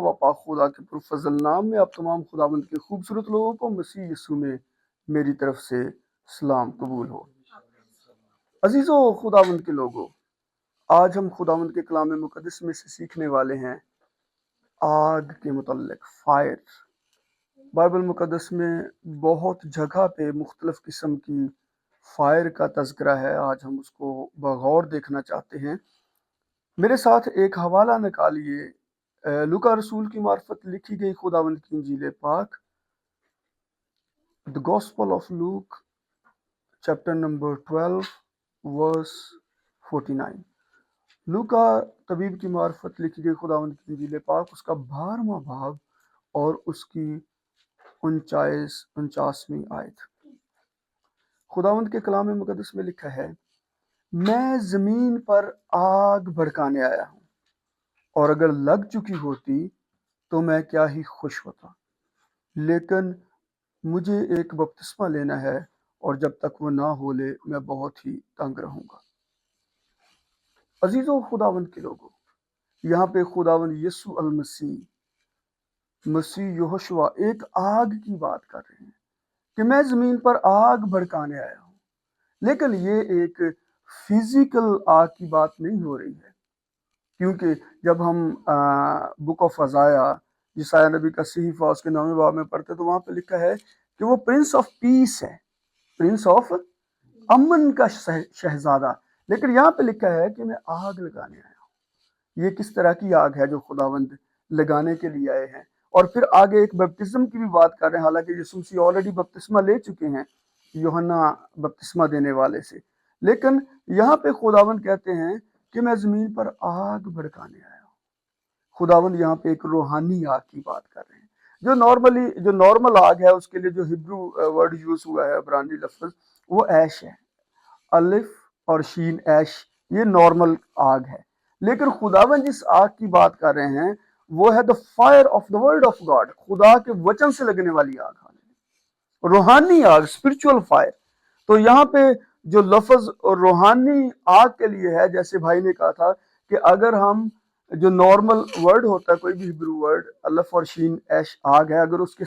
و پاک خدا کے پرفضل نام میں آپ تمام خداوند کے خوبصورت لوگوں کو مسیح یسوع میں میری طرف سے سلام قبول ہو۔ عزیزو خداوند کے لوگوں، آج ہم خداوند کے کلام مقدس میں سے سیکھنے والے ہیں آگ کے متعلق، فائر۔ بائبل مقدس میں بہت جگہ پہ مختلف قسم کی فائر کا تذکرہ ہے۔ آج ہم اس کو بغور دیکھنا چاہتے ہیں۔ میرے ساتھ ایک حوالہ نکالیے، لوکا رسول کی معرفت لکھی گئی خداوند کی انجیل پاک، The Gospel of Luke chapter number 12 ورس 49۔ لوکا طبیب کی معرفت لکھی گئی خداوند کی انجیل پاک، اس کا 12واں باب اور اس کی 49ویں آیت۔ خداوند کے کلام مقدس میں لکھا ہے، میں زمین پر آگ بھڑکانے آیا ہوں، اور اگر لگ چکی ہوتی تو میں کیا ہی خوش ہوتا، لیکن مجھے ایک بپتسمہ لینا ہے، اور جب تک وہ نہ ہو لے میں بہت ہی تنگ رہوں گا۔ عزیزو خداوند کے لوگوں، یہاں پہ خداوند یسوع مسیح یہوشوا ایک آگ کی بات کر رہے ہیں کہ میں زمین پر آگ بھڑکانے آیا ہوں، لیکن یہ ایک فزیکل آگ کی بات نہیں ہو رہی ہے، کیونکہ جب ہم بک آف عیسائیہ نبی کا صحیفہ اس کے 9ویں باب میں پڑھتے تو وہاں پہ لکھا ہے کہ وہ پرنس آف پیس ہے، پرنس آف امن کا شہزادہ، لیکن یہاں پہ لکھا ہے کہ میں آگ لگانے آیا ہوں۔ یہ کس طرح کی آگ ہے جو خداوند لگانے کے لیے آئے ہیں؟ اور پھر آگے ایک بپتسم کی بھی بات کر رہے ہیں، حالانکہ یسوع مسیح آلریڈی بپتسمہ لے چکے ہیں یوحنا بپتسمہ دینے والے سے، لیکن یہاں پہ خداوند کہتے ہیں کہ میں زمین پر آگ بھڑکانے آیا ہوں۔ خداوند یہاں پہ ایک روحانی آگ کی بات کر رہے ہیں۔ جو نارمل آگ ہے، اس کے لیے جو ہبرو ورڈ یوز ہوا ہے، عبرانی لفظ، وہ ایش ہے، الف اور شین، ایش، یہ نارمل آگ ہے۔ لیکن خداوند جس آگ کی بات کر رہے ہیں وہ ہے the fire of the word of God، خدا کے وچن سے لگنے والی آگ، روحانی آگ، spiritual fire۔ تو یہاں پہ جو لفظ روحانی آگ کے لیے ہے، جیسے بھائی نے کہا تھا کہ اگر ہم جو نارمل ورڈ ہوتا ہے، کوئی بھی ہبرو ورڈ، الف اور شین، ایش، آگ ہے، اگر اس کے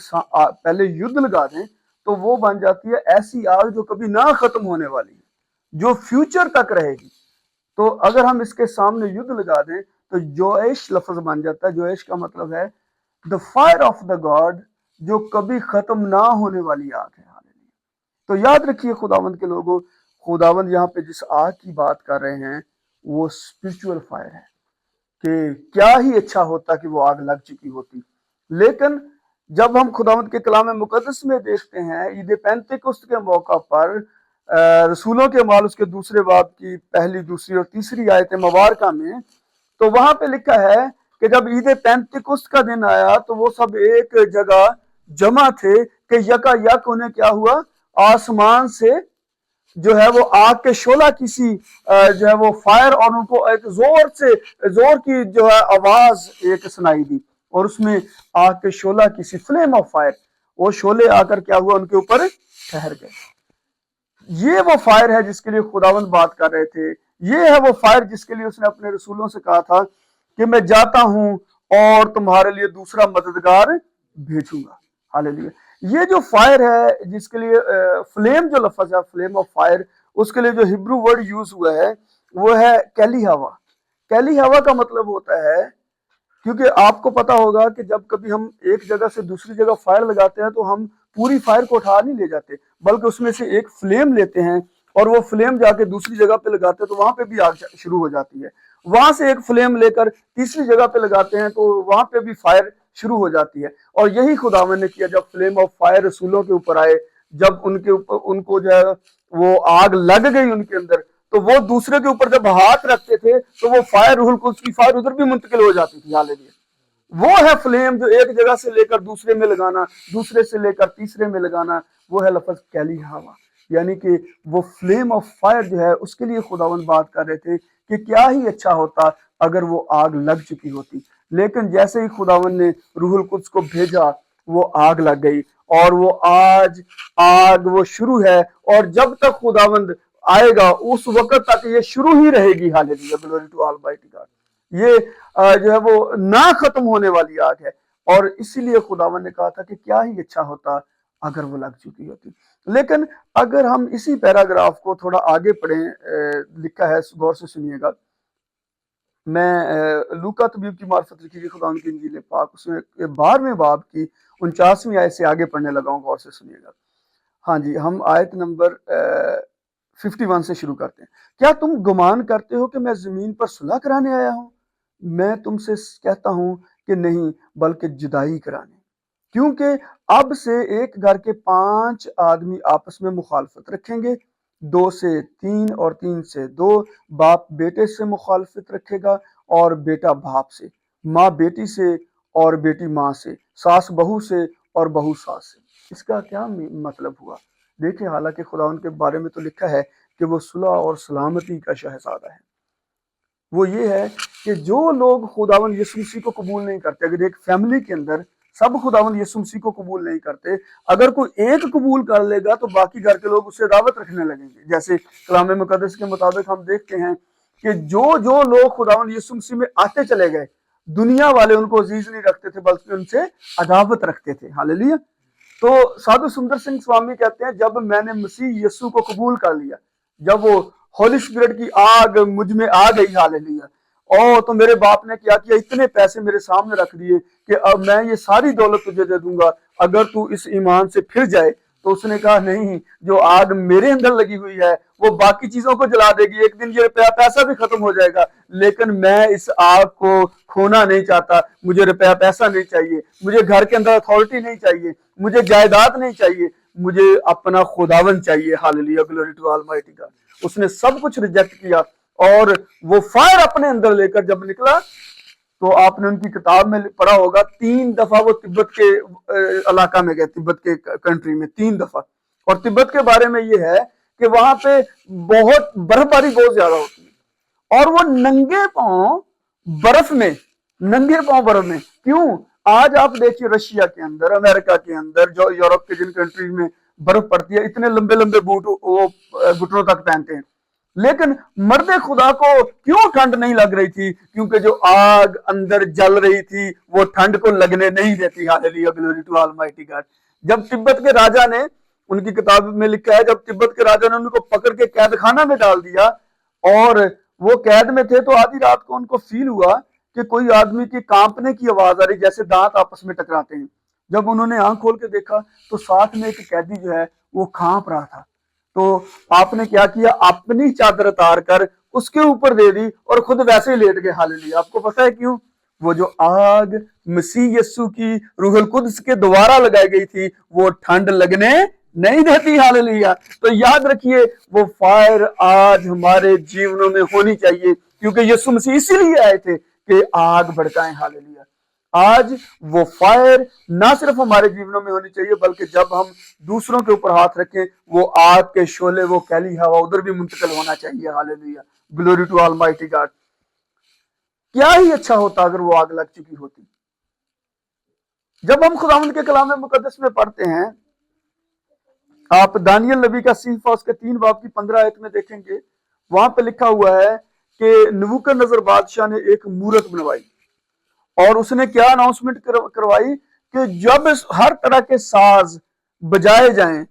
پہلے ید لگا دیں تو وہ بن جاتی ہے ایسی آگ جو کبھی نہ ختم ہونے والی ہے، جو فیوچر تک رہے گی۔ تو اگر ہم اس کے سامنے ید لگا دیں تو جویش لفظ بن جاتا ہے۔ جویش کا مطلب ہے the fire of the God، جو کبھی ختم نہ ہونے والی آگ ہے۔ تو یاد رکھیے خداوند کے لوگوں، خداوند یہاں پہ جس آگ کی بات کر رہے ہیں وہ spiritual fire ہے، کہ کیا ہی اچھا ہوتا کہ وہ آگ لگ چکی ہوتی۔ لیکن جب ہم خداوند کے کلام مقدس میں دیکھتے ہیں، عید پینتیکست کے موقع پر رسولوں کے اعمال اس کے 2 باب کی 1، 2 اور 3 آیت مبارکہ میں، تو وہاں پہ لکھا ہے کہ جب عید پینتیکست کا دن آیا تو وہ سب ایک جگہ جمع تھے کہ یکا یک انہیں کیا ہوا، آسمان سے جو ہے وہ آگ کے شعلہ کسی جو ہے وہ فائر، اور ان کو ایک زور کی جو ہے آواز ایک سنائی دی، اور اس میں آگ کے شعلہ کسی فلیم آف فائر، وہ شعلے آ کر کیا ہوا، ان کے اوپر ٹھہر گئے۔ یہ وہ فائر ہے جس کے لیے خداوند بات کر رہے تھے۔ یہ ہے وہ فائر جس کے لیے اس نے اپنے رسولوں سے کہا تھا کہ میں جاتا ہوں اور تمہارے لیے دوسرا مددگار بھیجوں گا۔ ہاللیلویا۔ یہ جو فائر ہے جس کے لیے فلیم جو لفظ ہے، فلیم آف فائر، اس کے لیے جو ہبرو ورڈ یوز ہوا ہے وہ ہے کیلی ہوا۔ کیلی ہوا کا مطلب ہوتا ہے، کیونکہ آپ کو پتا ہوگا کہ جب کبھی ہم ایک جگہ سے دوسری جگہ فائر لگاتے ہیں تو ہم پوری فائر کو اٹھا نہیں لے جاتے، بلکہ اس میں سے ایک فلیم لیتے ہیں، اور وہ فلیم جا کے دوسری جگہ پہ لگاتے ہیں تو وہاں پہ بھی آگ شروع ہو جاتی ہے۔ وہاں سے ایک فلیم لے کر تیسری جگہ پہ لگاتے ہیں تو وہاں پہ بھی فائر شروع ہو جاتی ہے۔ اور یہی خداوند نے کیا، جب فلیم آف فائر رسولوں کے اوپر آئے، جب ان کو جو ہے وہ آگ لگ گئی ان کے اندر، تو وہ دوسرے کے اوپر جب ہاتھ رکھتے تھے تو وہ فائر، روح القدس کی فائر ادھر بھی منتقل ہو جاتی تھی۔ ہاللیلویا۔ وہ ہے فلیم جو ایک جگہ سے لے کر دوسرے میں لگانا، دوسرے سے لے کر تیسرے میں لگانا، وہ ہے لفظ کیلی ہوا۔ یعنی کہ وہ فلیم آف فائر جو ہے اس کے لیے خداوند بات کر رہے تھے کہ کیا ہی اچھا ہوتا اگر وہ آگ لگ چکی ہوتی، لیکن جیسے ہی خداوند نے روح القدس کو بھیجا وہ آگ لگ گئی، اور وہ آج آگ وہ شروع ہے، اور جب تک خداوند آئے گا اس وقت تک یہ شروع ہی رہے گی۔ ہاللیلویا، گلوری ٹو آلمائٹی گاڈ۔ یہ جو ہے وہ نہ ختم ہونے والی آگ ہے، اور اسی لیے خداوند نے کہا تھا کہ کیا ہی اچھا ہوتا اگر وہ لگ چکی ہوتی۔ لیکن اگر ہم اسی پیراگراف کو تھوڑا آگے پڑھیں، لکھا ہے، غور سے سنیے گا، میں لوکا طبیب کی معرفت لکھی گئی خداوند کی انجیل پاک، اس میں 12ویں باب کی 49ویں آیت سے آگے پڑھنے لگا ہوں، غور سے سنیے گا۔ ہاں جی، ہم آیت نمبر 51 سے شروع کرتے ہیں۔ کیا تم گمان کرتے ہو کہ میں زمین پر صلح کرانے آیا ہوں؟ میں تم سے کہتا ہوں کہ نہیں، بلکہ جدائی کرانے، کیونکہ اب سے ایک گھر کے 5 آدمی آپس میں مخالفت رکھیں گے، 2 سے 3 اور 3 سے 2، باپ بیٹے سے مخالفت رکھے گا اور بیٹا باپ سے، ماں بیٹی سے اور بیٹی ماں سے، ساس بہو سے اور بہو ساس سے۔ اس کا کیا مطلب ہوا؟ دیکھیں، حالانکہ خداوند کے بارے میں تو لکھا ہے کہ وہ صلح اور سلامتی کا شہزادہ ہے۔ وہ یہ ہے کہ جو لوگ خداوند یسوع مسیح کو قبول نہیں کرتے، اگر ایک فیملی کے اندر سب خداوند یسوع مسیح کو قبول نہیں کرتے، اگر کوئی ایک قبول کر لے گا تو باقی گھر کے لوگ اسے دعوت رکھنے لگیں گے۔ جیسے کلام مقدس کے مطابق ہم دیکھتے ہیں کہ جو لوگ خداوند یسوع مسیح میں آتے چلے گئے، دنیا والے ان کو عزیز نہیں رکھتے تھے بلکہ ان سے عداوت رکھتے تھے۔ ہاللیلویا۔ تو سادھو سندر سنگھ سوامی کہتے ہیں، جب میں نے مسیح یسوع کو قبول کر لیا، جب وہ ہولی اسپرٹ کی آگ مجھ میں آ گئی، ہاللیلویا، تو میرے باپ نے کیا کیا، اتنے پیسے میرے سامنے رکھ دیے کہ اب میں یہ ساری دولت تجھے دے دوں گا اگر تو اس ایمان سے پھر جائے۔ تو اس نے کہا نہیں، جو آگ میرے اندر لگی ہوئی ہے وہ باقی چیزوں کو جلا دے گی، ایک دن یہ پیسہ بھی ختم ہو جائے گا، لیکن میں اس آگ کو کھونا نہیں چاہتا، مجھے روپیہ پیسہ نہیں چاہیے، مجھے گھر کے اندر اتھارٹی نہیں چاہیے، مجھے جائیداد نہیں چاہیے، مجھے اپنا خداوند چاہیے۔ ہاللیلویا، گلوری ٹو آلمائٹی گاڈ۔ اس نے سب کچھ ریجیکٹ کیا، اور وہ فائر اپنے اندر لے کر جب نکلا تو آپ نے ان کی کتاب میں پڑھا ہوگا 3 دفعہ وہ تبت کے علاقہ میں گئے، تبت کے کنٹری میں 3 دفعہ۔ اور تبت کے بارے میں یہ ہے کہ وہاں پہ بہت برف باری بہت زیادہ ہوتی ہے، اور وہ ننگے پاؤں برف میں، کیوں؟ آج آپ دیکھیے رشیا کے اندر، امریکہ کے اندر، جو یورپ کے جن کنٹریز میں برف پڑتی ہے، اتنے لمبے لمبے بوٹ وہ گھٹنوں تک پہنتے ہیں، لیکن مرد خدا کو کیوں ٹھنڈ نہیں لگ رہی تھی؟ کیونکہ جو آگ اندر جل رہی تھی وہ ٹھنڈ کو لگنے نہیں دیتی۔ ہاللیلویا، گلوری ٹو آلمائٹی گاڈ۔ جب تبت کے راجا نے، ان کی کتاب میں لکھا ہے، جب تبت کے راجا نے ان کو پکڑ کے قید خانہ میں ڈال دیا اور وہ قید میں تھے، تو آدھی رات کو ان کو فیل ہوا کہ کوئی آدمی کی کانپنے کی آواز آ رہی، جیسے دانت آپس میں ٹکراتے ہیں۔ جب انہوں نے آنکھ کھول کے دیکھا تو ساتھ میں ایک قیدی جو ہے وہ کانپ رہا تھا۔ تو آپ نے کیا کیا، اپنی چادر اتار کر اس کے اوپر دے دی اور خود ویسے ہی لیٹ گئے۔ ہاللیلویا۔ آپ کو پتہ ہے کیوں؟ وہ جو آگ مسیح یسوع کی روح القدس کے دوارا لگائی گئی تھی وہ ٹھنڈ لگنے نہیں دیتی۔ ہاللیلویا۔ تو یاد رکھیے، وہ فائر آج ہمارے جیونوں میں ہونی چاہیے، کیونکہ یسوع مسیح اسی لیے آئے تھے کہ آگ بھڑکائیں۔ ہاللیلویا۔ آج وہ فائر نہ صرف ہمارے جیونوں میں ہونی چاہیے، بلکہ جب ہم دوسروں کے اوپر ہاتھ رکھیں وہ آگ کے شعلے، وہ کیلی ہوا ادھر بھی منتقل ہونا چاہیے۔ ہاللیلویا، گلوری ٹو آلمائٹی گاڈ۔ کیا ہی اچھا ہوتا اگر وہ آگ لگ چکی ہوتی۔ جب ہم خداوند کے کلام مقدس میں پڑھتے ہیں، آپ دانیل نبی کا صحیفہ اس کے 3 باب کی 15 آیت میں دیکھیں گے، وہاں پہ لکھا ہوا ہے کہ نبوکدنضر بادشاہ نے ایک مورت بنوائی، اور اس نے کیا اناؤنسمنٹ کروائی کہ جب ہر طرح کے ساز بجائے جائیں،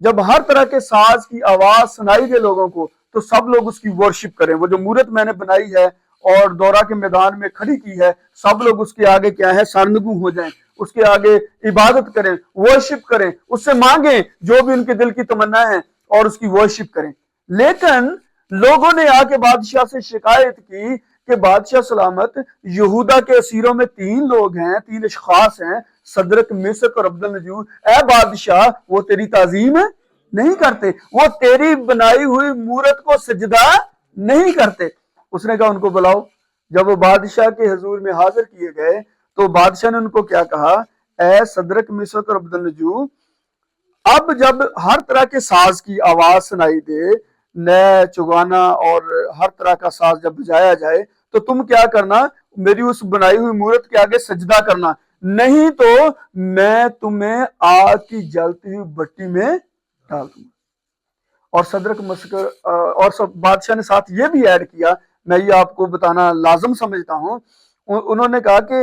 جب ہر طرح کے ساز کی آواز سنائی دے لوگوں کو، تو سب لوگ اس کی ورشپ کریں۔ وہ جو مورت میں نے بنائی ہے اور دورہ کے میدان میں کھڑی کی ہے، سب لوگ اس کے آگے کیا ہے، سرنگو ہو جائیں، اس کے آگے عبادت کریں، ورشپ کریں، اس سے مانگیں جو بھی ان کے دل کی تمنا ہے اور اس کی ورشپ کریں۔ لیکن لوگوں نے آ کے بادشاہ سے شکایت کی کہ بادشاہ سلامت، یہودا کے اسیروں میں 3 لوگ ہیں، 3 اشخاص ہیں، صدرک، میثق اور عبدالنجور، اے بادشاہ وہ تیری تعظیم نہیں کرتے، وہ تیری بنائی ہوئی مورت کو سجدہ نہیں کرتے۔ اس نے کہا ان کو بلاؤ۔ جب وہ بادشاہ کے حضور میں حاضر کیے گئے تو بادشاہ نے ان کو کیا کہا، اے صدرک، میثق اور عبدالنجور، اب جب ہر طرح کے ساز کی آواز سنائی دے، نئے، چگانا اور ہر طرح کا ساز جب بجایا جائے، تو تم کیا کرنا، میری اس بنائی ہوئی مورت کے آگے سجدہ کرنا، نہیں تو میں تمہیں آگ کی جلتی ہوئی بٹی میں ڈال دوں گا۔ اور صدرک، مسکر اور سب بادشاہ نے ساتھ یہ بھی ایڈ کیا، میں یہ آپ کو بتانا لازم سمجھتا ہوں. انہوں نے کہا کہ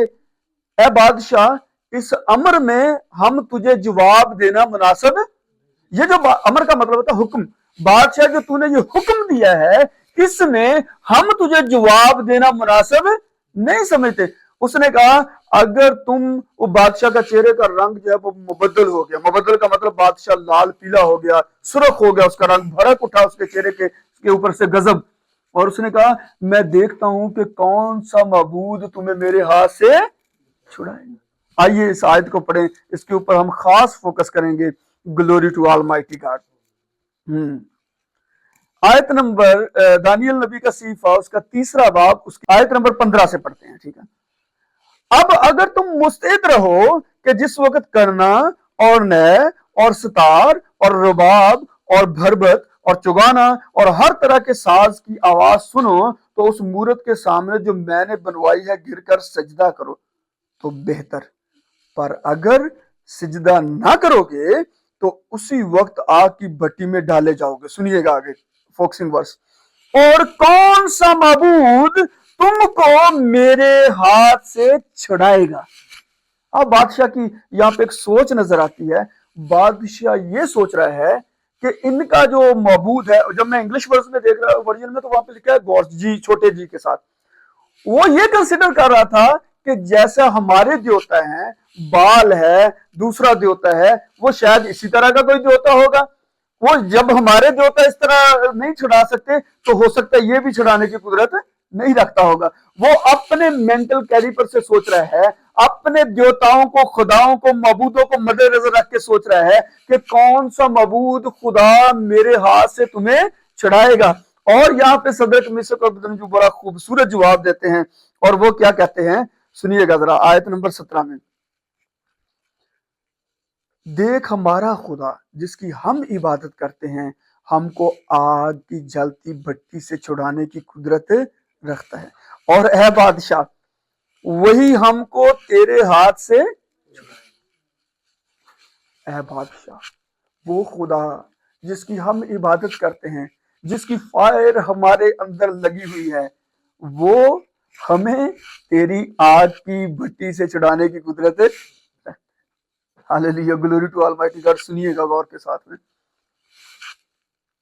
اے بادشاہ اس امر میں ہم تجھے جواب دینا مناسب ہے. یہ جو امر کا مطلب ہوتا ہے حکم. بادشاہ جو تو نے یہ حکم دیا ہے اس میں ہم تجھے جواب دینا مناسب نہیں سمجھتے. اس نے کہا اگر تم وہ بادشاہ کا چہرے کا رنگ جو ہے وہ مبدل ہو گیا. مبدل کا مطلب بادشاہ لال پیلا ہو گیا, سرخ ہو گیا, اس کا رنگ بھڑک اٹھا اس کے چہرے کے اوپر سے غضب. اور اس نے کہا میں دیکھتا ہوں کہ کون سا معبود تمہیں میرے ہاتھ سے چھڑائے گا. آئیے اس آیت کو پڑھیں, اس کے اوپر ہم خاص فوکس کریں گے. Glory to almighty God. آیت نمبر دانیل نبی کا صحیفہ اس کا 3 باب اس کی آیت نمبر 15 سے پڑھتے ہیں. ٹھیک ہے. اب اگر تم مستعد رہو کہ جس وقت کرنا اور نئے اور ستار اور رباب اور بھربت اور چگانا اور ہر طرح کے ساز کی آواز سنو تو اس مورت کے سامنے جو میں نے بنوائی ہے گر کر سجدہ کرو تو بہتر. پر اگر سجدہ نہ کرو گے تو اسی وقت آگ کی بھٹی میں ڈالے جاؤ گے. سنیے گا آگے فوکسنگ ورس. اور کون سا معبود تم کو میرے ہاتھ سے چھڑائے گا. اب بادشاہ کی یہاں پہ ایک سوچ نظر آتی ہے. بادشاہ یہ سوچ رہا ہے کہ ان کا جو معبود ہے, جب میں انگلش ورژن میں دیکھ رہا ہوں ورژن میں تو وہاں پہ لکھا ہے گوڈ جی, چھوٹے جی کے ساتھ. وہ یہ کنسیڈر کر رہا تھا کہ جیسا ہمارے دیوتا ہیں, بال ہے, دوسرا دیوتا ہے, وہ شاید اسی طرح کا کوئی دیوتا ہوگا. وہ جب ہمارے دیوتا اس طرح نہیں چھڑا سکتے تو ہو سکتا ہے یہ بھی چھڑانے کی قدرت نہیں رکھتا ہوگا. وہ اپنے مینٹل کیلیپر سے سوچ رہا ہے, اپنے دیوتاؤں کو, خداؤں کو, معبودوں کو مد نظر رکھ کے سوچ رہا ہے کہ کون سا معبود خدا میرے ہاتھ سے تمہیں چھڑائے گا. اور یہاں پہ صدرک مصر کو جو بڑا خوبصورت جواب دیتے ہیں, اور وہ کیا کہتے ہیں سنیے گا ذرا آیت نمبر 17 میں. دیکھ ہمارا خدا جس کی ہم عبادت کرتے ہیں ہم کو آگ کی جلتی بھٹی سے چھڑانے کی قدرت رکھتا ہے. اور اے بادشاہ وہی ہم کو تیرے ہاتھ سے چھڑائے. اے بادشاہ وہ خدا جس کی ہم عبادت کرتے ہیں, جس کی فائر ہمارے اندر لگی ہوئی ہے, وہ ہمیں تیری آگ کی بھٹی سے چھڑانے کی قدرت. ہاللیلویا, گلوری ٹو آلمائٹی گاڈ. سنیے گا غور کے ساتھ میں.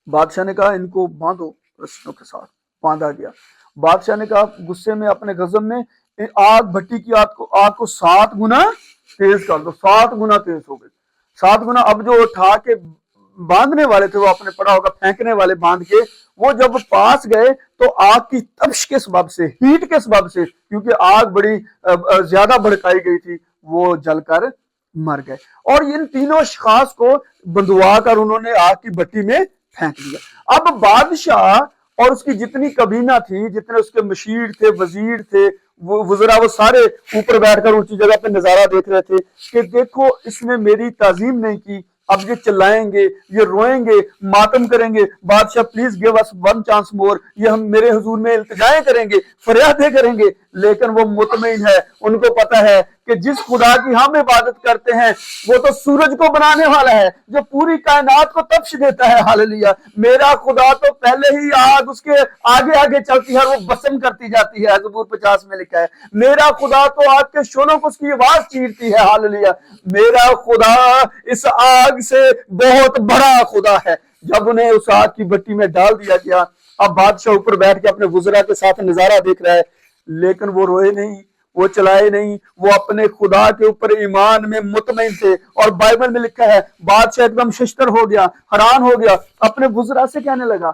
بادشاہ نے کہا ان کو باندھو, رسیوں کے ساتھ باندھا گیا. بادشاہ نے کہا غصے میں اپنے غضب میں آگ بھٹی کی آگ کو 7 گنا تیز کر دو. 7 گنا تیز ہو گئی. 7 گنا. اب جو اٹھا کے باندھنے والے تھے, وہ اپنے پڑا ہوگا پھینکنے والے باندھ کے, وہ جب پاس گئے تو آگ کی تپش کے سبب سے, ہیٹ کے سبب سے, کیونکہ آگ بڑی زیادہ بھڑکائی گئی تھی, وہ جل کر مر گئے. اور ان تینوں اشخاص کو بندوا کر انہوں نے آگ کی بھٹی میں پھینک دیا. اب بادشاہ اور اس کی جتنی کابینہ تھی, جتنے اس کے مشیر تھے, وزیر تھے, وزراء, وہ سارے اوپر بیٹھ کر اونچی جگہ پہ نظارہ دیکھ رہے تھے کہ دیکھو اس نے میری تعظیم نہیں کی, اب یہ چلائیں گے, یہ روئیں گے, ماتم کریں گے. بادشاہ please give us one chance more, یہ ہم میرے حضور میں التجائیں کریں گے, فریادیں کریں گے. لیکن وہ مطمئن ہے, ان کو پتا ہے کہ جس خدا کی ہم عبادت کرتے ہیں وہ تو سورج کو بنانے والا ہے, جو پوری کائنات کو تپش دیتا ہے. ہاللیلویا. میرا خدا تو پہلے ہی آگ اس کے آگے آگے چلتی ہے اور وہ بسم کرتی جاتی ہے. زبور 50 میں لکھا ہے میرا خدا تو آگ کے شعلوں کو اس کی آواز چیرتی ہے. ہاللیلویا. میرا خدا اس آگ سے بہت بڑا خدا ہے. جب انہیں اس آگ کی بھٹی میں ڈال دیا گیا, اب بادشاہ اوپر بیٹھ کے اپنے وزراء کے ساتھ نظارہ دیکھ رہا ہے, لیکن وہ روئے نہیں, وہ چلائے نہیں, وہ اپنے خدا کے اوپر ایمان میں مطمئن تھے. اور بائبل میں لکھا ہے بادشاہ ایک دم ششتر ہو گیا, حیران ہو گیا, اپنے وزراء سے کہنے لگا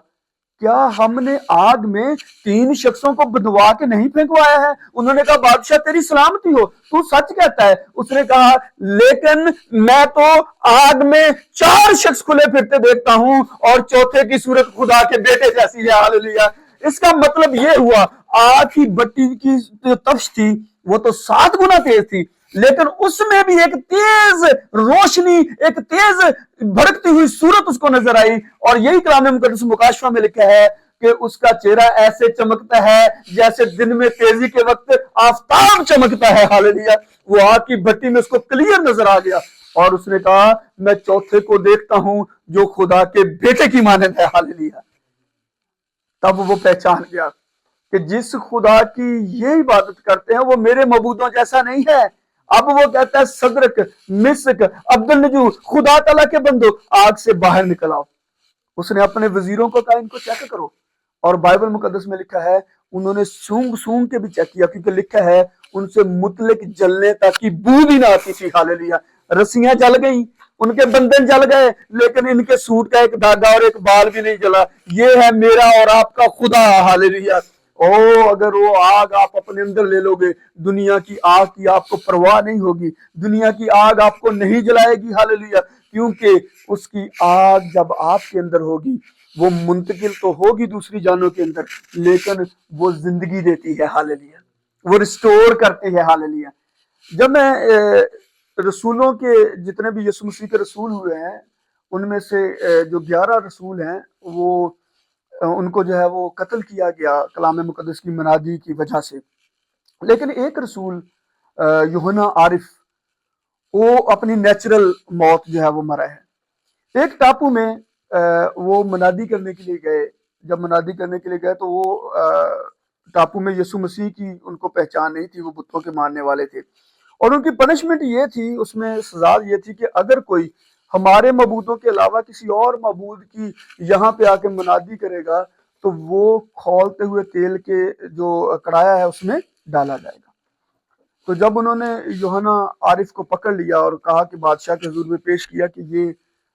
کیا ہم نے آگ میں 3 شخصوں کو بدوا کے نہیں پھینکوایا ہے؟ انہوں نے کہا بادشاہ تیری سلامتی ہو, تو سچ کہتا ہے. اس نے کہا لیکن میں تو آگ میں 4 شخص کھلے پھرتے دیکھتا ہوں اور چوتھے کی صورت خدا کے بیٹے جیسی ہے. ہاللیلویا. اس کا مطلب یہ ہوا آگ کی بٹی کی جو تپش تھی وہ تو 7 گنا تیز تھی, لیکن اس میں بھی ایک تیز روشنی, ایک تیز بھڑکتی ہوئی صورت اس کو نظر آئی. اور یہی کلام مقدس مکاشفہ میں لکھا ہے کہ اس کا چہرہ ایسے چمکتا ہے جیسے دن میں تیزی کے وقت آفتاب چمکتا ہے. ہاللیلویا. وہ آگ کی بھٹی میں اس کو کلیئر نظر آ گیا, اور اس نے کہا میں چوتھے کو دیکھتا ہوں جو خدا کے بیٹے کی مانند ہے. ہاللیلویا. تب وہ پہچان گیا کہ جس خدا کی یہ عبادت کرتے ہیں وہ میرے معبودوں جیسا نہیں ہے۔ اب وہ کہتا ہے صدرک، مسک، عبد النجو، خدا تعالیٰ کے بندو آگ سے باہر نکل آؤ۔ اس نے اپنے وزیروں کو کہا ان کو چیک کرو، اور بائبل مقدس میں لکھا ہے انہوں نے سونگ سونگ کے بھی چیک کیا، کیونکہ لکھا ہے ان سے مطلق جلنے تک کی بو بھی نہ آتی تھی۔ ہاللیلویہ۔ رسیاں جل گئیں، ان کے بندن جل گئے، لیکن ان کے سوٹ کا ایک دھاگا اور ایک بال بھی نہیں جلا۔ یہ ہے میرا اور آپ کا خدا۔ ہاللیلویہ۔ او اگر وہ آگ آپ اپنے اندر لے لو گے، دنیا کی آگ کی آپ کو پرواہ نہیں ہوگی، دنیا کی آگ آپ کو نہیں جلائے گی۔ ہاللیلویہ۔ کیونکہ اس کی آگ جب آپ کے اندر ہوگی وہ منتقل تو ہوگی دوسری جانوں کے اندر، لیکن وہ زندگی دیتی ہے۔ ہاللیلویہ۔ وہ ریسٹور کرتی ہے۔ ہاللیلویہ۔ جب میں رسولوں کے جتنے بھی یسوع مسیح کے رسول ہوئے ہیں ان میں سے جو 11 رسول ہیں وہ ان کو جو ہے وہ قتل کیا گیا کلام مقدس کی منادی کی وجہ سے، لیکن ایک رسول یوحنا عارف وہ اپنی نیچرل موت جو ہے وہ مرا ہے۔ ایک ٹاپو میں وہ منادی کرنے کے لیے گئے، جب منادی کرنے کے لیے گئے تو وہ ٹاپو میں یسوع مسیح کی ان کو پہچان نہیں تھی، وہ بتوں کے ماننے والے تھے، اور ان کی پنشمنٹ یہ تھی، اس میں سزا یہ تھی کہ اگر کوئی ہمارے معبودوں کے علاوہ کسی اور معبود کی یہاں پہ آ کے منادی کرے گا تو وہ کھولتے ہوئے تیل کے جو کڑایا ہے اس میں ڈالا جائے گا۔ تو جب انہوں نے یوحنا عارف کو پکڑ لیا اور کہا کہ بادشاہ کے حضور میں پیش کیا کہ یہ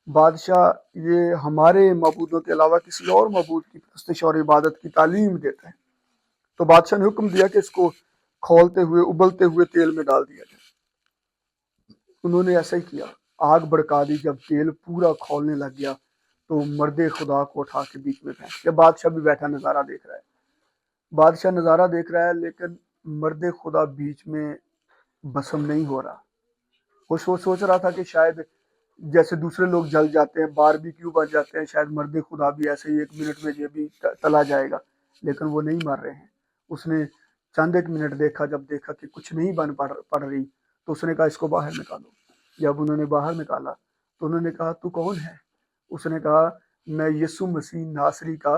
بادشاہ یہ ہمارے معبودوں کے علاوہ کسی اور معبود کی پرستش اور عبادت کی تعلیم دیتا ہے، تو بادشاہ نے حکم دیا کہ اس کو کھولتے ہوئے ابلتے ہوئے تیل میں ڈال دیا جائے۔ انہوں نے ایسا ہی کیا، آگ بڑکا دی۔ جب تیل پورا کھولنے لگ گیا تو مرد خدا کو اٹھا کے بیچ میں پھینک دیا۔ بادشاہ بھی بیٹھا نظارہ دیکھ رہا ہے، بادشاہ نظارہ دیکھ رہا ہے، لیکن مرد خدا بیچ میں بسم نہیں ہو رہا۔ وہ سوچ رہا تھا کہ شاید جیسے دوسرے لوگ جل جاتے ہیں، باربیکیو بن جاتے ہیں، شاید مرد خدا بھی ایسے ہی 1 منٹ میں یہ بھی تلا جائے گا، لیکن وہ نہیں مر رہے ہیں۔ اس نے چند 1 منٹ دیکھا، جب دیکھا کہ کچھ نہیں بن پڑ رہی تو اس نے کہا اس کو باہر نکالو۔ جب انہوں نے باہر نکالا تو انہوں نے کہا تو کون ہے؟ اس نے کہا میں یسوع مسیح ناصری کا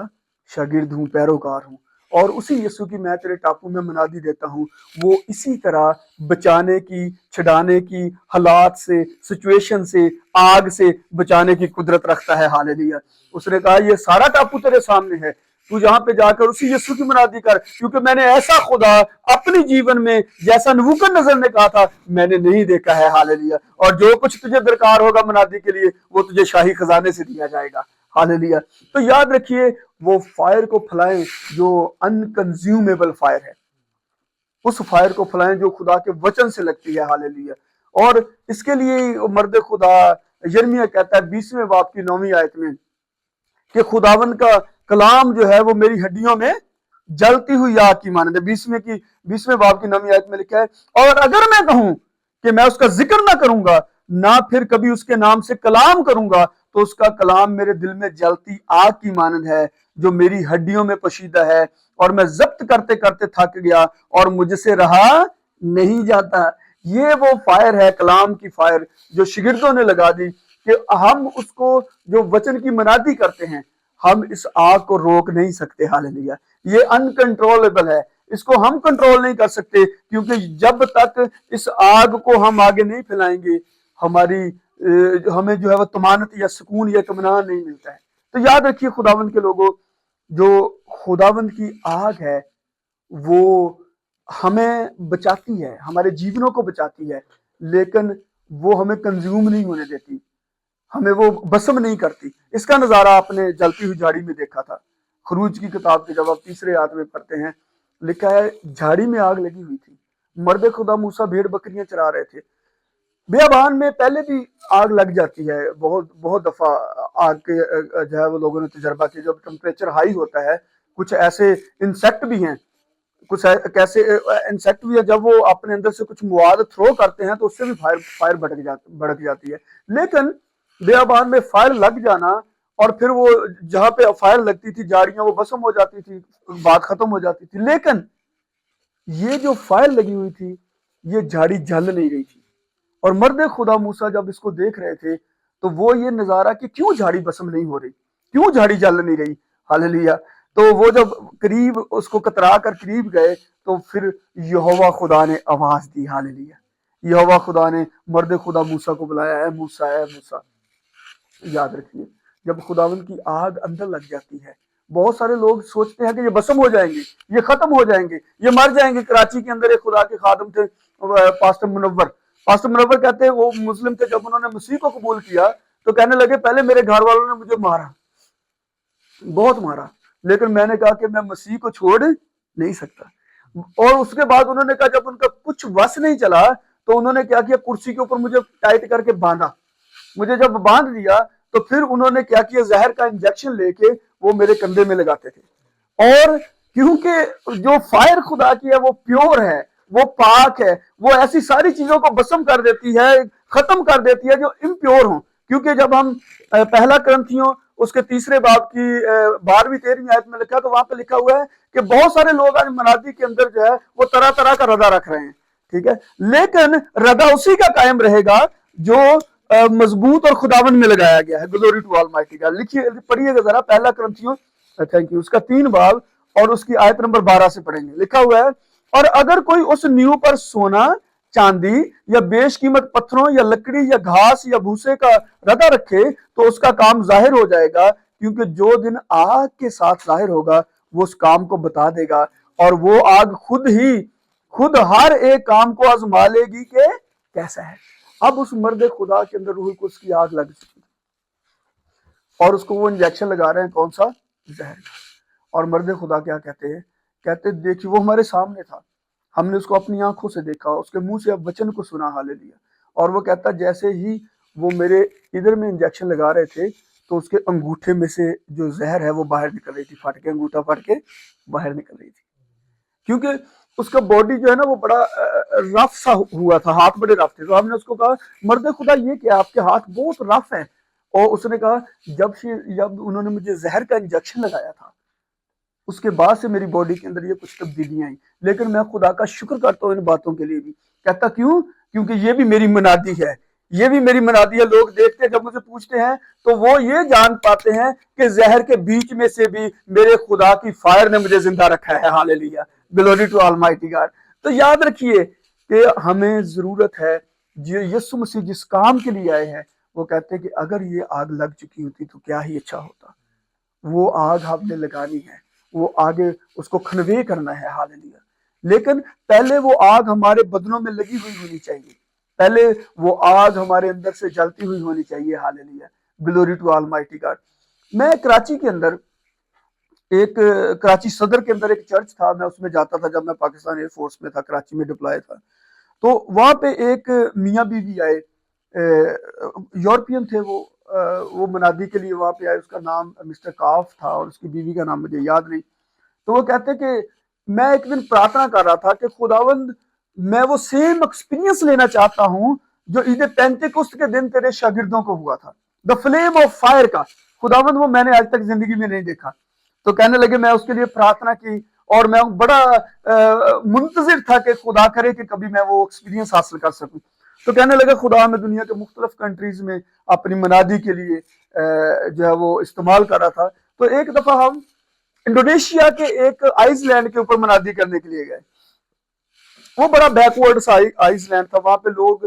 شاگرد ہوں، پیروکار ہوں، اور اسی یسوع کی میں تیرے ٹاپو میں منادی دیتا ہوں۔ وہ اسی طرح بچانے کی، چھڑانے کی، حالات سے، سچویشن سے، آگ سے بچانے کی قدرت رکھتا ہے۔ ہاللیلویہ۔ اس نے کہا یہ سارا ٹاپو تیرے سامنے ہے، تو یہاں پہ جا کر اسی یسوع کی منادی کر، کیونکہ میں نے ایسا خدا اپنی جیون میں جیسا نبوکدنضر نے کہا تھا میں نے نہیں دیکھا ہے۔ ہاللیلویہ۔ اور جو کچھ تجھے درکار ہوگا منادی کے لیے وہ تجھے شاہی خزانے سے دیا جائے گا۔ ہاللیلویہ۔ تو یاد رکھیے وہ فائر کو پھلائیں جو انکنزیومیبل فائر ہے، اس فائر کو پھلائیں جو خدا کے وچن سے لگتی ہے۔ ہاللیلویہ۔ اور اس کے لیے مرد خدا یرمیہ کہتا ہے 20ویں باب کی 9ویں آیت میں کہ خداوند کا کلام جو ہے وہ میری ہڈیوں میں جلتی ہوئی آگ کی مانند ہے۔ 20ویں باب کی 9ویں آیت میں لکھا ہے اور اگر میں کہوں کہ میں اس کا ذکر نہ کروں گا، نہ پھر کبھی اس کے نام سے کلام کروں گا، تو اس کا کلام میرے دل میں جلتی آگ کی مانند ہے جو میری ہڈیوں میں پشیدہ ہے، اور میں ضبط کرتے کرتے تھک گیا اور مجھ سے رہا نہیں جاتا۔ یہ وہ فائر ہے، کلام کی فائر جو شاگردوں نے لگا دی کہ ہم اس کو جو وچن کی منادی کرتے ہیں ہم اس آگ کو روک نہیں سکتے۔ ہاللیلویہ۔ یہ انکنٹرولبل ہے، اس کو ہم کنٹرول نہیں کر سکتے، کیونکہ جب تک اس آگ کو ہم آگے نہیں پھیلائیں گے ہمیں جو ہے وہ طمانت یا سکون یا اطمینان نہیں ملتا ہے۔ تو یاد رکھیے خداوند کے لوگوں، جو خداوند کی آگ ہے وہ ہمیں بچاتی ہے، ہمارے جیونوں کو بچاتی ہے، لیکن وہ ہمیں کنزیوم نہیں ہونے دیتی، ہمیں وہ بسم نہیں کرتی۔ اس کا نظارہ آپ نے جلتی ہوئی جھاڑی میں دیکھا تھا۔ خروج کی کتاب کے جب آپ 3 آیت میں پڑھتے ہیں لکھا ہے جھاڑی میں آگ لگی ہوئی تھی، مرد خدا موسیٰ بھیڑ بکریاں چرا رہے تھے۔ بیابان میں پہلے بھی آگ لگ جاتی ہے، بہت دفعہ آگ کے جو ہے وہ لوگوں نے تجربہ کیا، جب ٹمپریچر ہائی ہوتا ہے۔ کچھ ایسے انسیکٹ بھی ہیں، کچھ ایسے انسیکٹ بھی ہیں جب وہ اپنے اندر سے کچھ مواد تھرو کرتے ہیں تو اس سے بھی فائر بھڑک جاتی ہے۔ لیکن بیابان میں فائر لگ جانا اور پھر وہ جہاں پہ فائر لگتی تھی جھاڑیاں وہ بسم ہو جاتی تھی، بات ختم ہو جاتی تھی، لیکن یہ جو فائر لگی ہوئی تھی یہ جھاڑی جل نہیں رہی تھی۔ اور مرد خدا موسیٰ جب اس کو دیکھ رہے تھے تو وہ یہ نظارہ کہ کیوں جھاڑی بسم نہیں ہو رہی، کیوں جھاڑی جل نہیں رہی۔ ہاللیلویہ۔ تو وہ جب قریب اس کو کترا کر قریب گئے تو پھر یہوہ خدا نے آواز دی، ہاللیلویا، یہوہ خدا نے مرد خدا موسیٰ کو بلایا، اے موسیٰ، اے موسیٰ۔ یاد رکھیے جب خداوند کی آگ اندر لگ جاتی ہے، بہت سارے لوگ سوچتے ہیں کہ یہ بسم ہو جائیں گے، یہ ختم ہو جائیں گے، یہ مر جائیں گے۔ کراچی کے اندر ایک خدا کے خادم تھے، پاسٹر منور کہتے ہیں، وہ مسلم تھے، جب انہوں نے مسیح کو قبول کیا تو کہنے لگے پہلے میرے گھر والوں نے مجھے مارا، بہت مارا، لیکن میں نے کہا کہ میں مسیح کو چھوڑ نہیں سکتا۔ اور اس کے بعد انہوں نے کہا جب ان کا کچھ وس نہیں چلا تو انہوں نے کیا کیا، کرسی کے اوپر مجھے ٹائٹ کر کے باندھا، مجھے جب باندھ دیا تو پھر انہوں نے کیا کیا، زہر کا انجیکشن لے کے وہ میرے کندھے میں لگاتے تھے۔ اور کیونکہ جو فائر خدا کی ہے وہ پیور ہے، وہ پاک ہے، وہ ایسی ساری چیزوں کو بسم کر دیتی ہے، ختم کر دیتی ہے جو امپیور ہوں۔ کیونکہ جب ہم پہلا کرنتھیوں اس کے 3 باب کی 12-13 آیت میں لکھا تو وہاں پہ لکھا ہوا ہے کہ بہت سارے لوگ آج منادی کے اندر جو ہے وہ طرح طرح کا ردا رکھ رہے ہیں، ٹھیک ہے، لیکن ردا اسی کا قائم رہے گا جو مضبوط اور خداوند میں لگایا گیا ہے۔ Glory to almighty God. لکھیے، پڑھیے گا ذرا پہلا کرنتھیوں، تھینک یو، اس کا 3 باب اور اس کی آیت نمبر 12 سے پڑھیں گے۔ لکھا ہوا ہے، اور اگر کوئی اس نیو پر سونا، چاندی یا بیش قیمت پتھروں یا لکڑی یا گھاس یا بھوسے کا ردا رکھے تو اس کا کام ظاہر ہو جائے گا، کیونکہ جو دن آگ کے ساتھ ظاہر ہوگا وہ اس کام کو بتا دے گا، اور وہ آگ خود ہر ایک کام کو آزما لے گی کہ کیسا ہے۔ اب اس مرد خدا کے اندر روح القدس کی آگ لگ چکی اور اس کو وہ انجیکشن لگا رہے ہیں، کون سا؟ زہر کا۔ اور مرد خدا کیا کہتے ہیں؟ کہتے دیکھیے وہ ہمارے سامنے تھا، ہم نے اس کو اپنی آنکھوں سے دیکھا، اس کے منہ سے اب وچن کو سنا، ہاللیلویا۔ اور وہ کہتا جیسے ہی وہ میرے ادھر میں انجیکشن لگا رہے تھے تو اس کے انگوٹھے میں سے جو زہر ہے وہ باہر نکل رہی تھی، پھٹ کے انگوٹھا پھٹ کے باہر نکل رہی تھی، کیونکہ اس کا باڈی جو ہے نا وہ بڑا رف سا ہوا تھا، ہاتھ بڑے رف تھے۔ تو ہم نے اس کو کہا مرد خدا یہ کیا، آپ کے ہاتھ بہت رف ہیں؟ اور اس نے کہا جب انہوں نے مجھے زہر کا انجیکشن لگایا تھا اس کے بعد سے میری باڈی کے اندر یہ کچھ تبدیلیاں آئیں، لیکن میں خدا کا شکر کرتا ہوں ان باتوں کے لیے بھی۔ کہتا کیوں؟ کیونکہ یہ بھی میری منادی ہے، یہ بھی میری منادی ہے۔ لوگ دیکھتے ہیں، جب مجھے پوچھتے ہیں تو وہ یہ جان پاتے ہیں کہ زہر کے بیچ میں سے بھی میرے خدا کی فائر نے مجھے زندہ رکھا ہے، hallelujah, glory to almighty God. تو یاد رکھیے کہ ہمیں ضرورت ہے، یسوع مسیح جس کام کے لیے آئے ہیں، وہ کہتے ہیں کہ اگر یہ آگ لگ چکی ہوتی تو کیا ہی اچھا ہوتا۔ وہ آگ ہم نے لگانی ہے، وہ آگے اس کو کنوے کرنا ہے، ہاللیلویا۔ لیکن پہلے وہ آگ ہمارے بدنوں میں لگی ہوئی ہونی چاہیے، پہلے وہ آگ ہمارے اندر سے جلتی ہوئی ہونی چاہیے، ہاللیلویا، گلوری ٹو آلمائٹی گاڈ۔ میں کراچی کے اندر کراچی صدر کے اندر ایک چرچ تھا، میں اس میں جاتا تھا جب میں پاکستان ایئر فورس میں تھا، کراچی میں ڈپلائے تھا۔ تو وہاں پہ ایک میاں بیوی آئے، یورپین تھے، وہ منادی کے لیے وہاں پہ آئے، اس کا نام مسٹر کاف تھا اور اس کی بیوی کا نام مجھے یاد نہیں۔ تو وہ کہتے کہ میں ایک دن پرارتھنا کر رہا تھا کہ خداوند میں وہ سیم ایکسپیرینس لینا چاہتا ہوں جو عید پینتیکست کے دن تیرے شاگردوں کو ہوا تھا، دا فلیم آف فائر کا، خداوند وہ میں نے آج تک زندگی میں نہیں دیکھا۔ تو کہنے لگے میں اس کے لیے پرارتھنا کی اور میں بڑا منتظر تھا کہ خدا کرے کہ کبھی میں وہ ایکسپیرینس حاصل کر سکوں۔ تو کہنے لگے خدا میں دنیا کے مختلف کنٹریز میں اپنی منادی کے لیے جو ہے وہ استعمال کر رہا تھا۔ تو ایک دفعہ ہم انڈونیشیا کے ایک آئس لینڈ کے اوپر منادی کرنے کے لیے گئے، وہ بڑا بیکورڈ آئس لینڈ تھا، وہاں پہ لوگ